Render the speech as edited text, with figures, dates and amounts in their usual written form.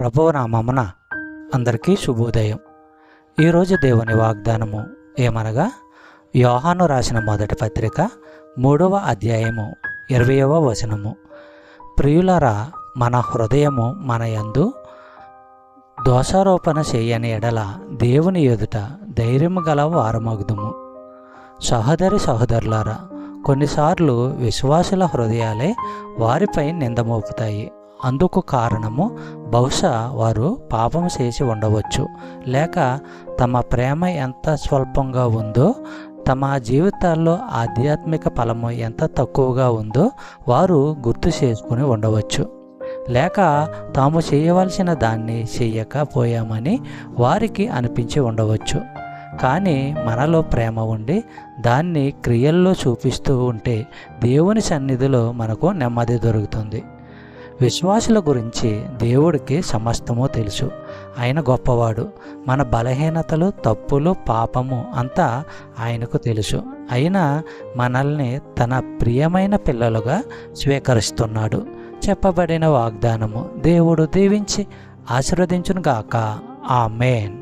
ప్రభువు నామమున అందరికీ శుభోదయం. ఈరోజు దేవుని వాగ్దానము ఏమనగా, యోహాను రాసిన మొదటి పత్రిక 3వ అధ్యాయము 20వ వచనము. ప్రియులరా, మన హృదయము మన యందు దోషారోపణ చేయని ఎడల దేవుని ఎదుట ధైర్యము గల వారమగుదుము. సహోదరులారా, కొన్నిసార్లు విశ్వాసుల హృదయాలే వారిపై నింద మోపుతాయి. అందుకు కారణము బహుశా వారు పాపం చేసి ఉండవచ్చు, లేక తమ ప్రేమ ఎంత స్వల్పంగా ఉందో, తమ జీవితాల్లో ఆధ్యాత్మిక ఫలము ఎంత తక్కువగా ఉందో వారు గుర్తు చేసుకుని ఉండవచ్చు, లేక తాము చేయవలసిన దాన్ని చెయ్యకపోయామని వారికి అనిపించి ఉండవచ్చు. కానీ మనలో ప్రేమ ఉండి దాన్ని క్రియల్లో చూపిస్తూ ఉంటే దేవుని సన్నిధిలో మనకు నెమ్మది దొరుకుతుంది. విశ్వాసుల గురించి దేవుడికి సమస్తము తెలుసు. ఆయన గొప్పవాడు. మన బలహీనతలు, తప్పులు, పాపము అంతా ఆయనకు తెలుసు. అయినా మనల్ని తన ప్రియమైన పిల్లలుగా స్వీకరిస్తున్నాడు. చెప్పబడిన వాగ్దానము దేవుడు దీవించి ఆశీర్వదించునుగాక. ఆమేన్.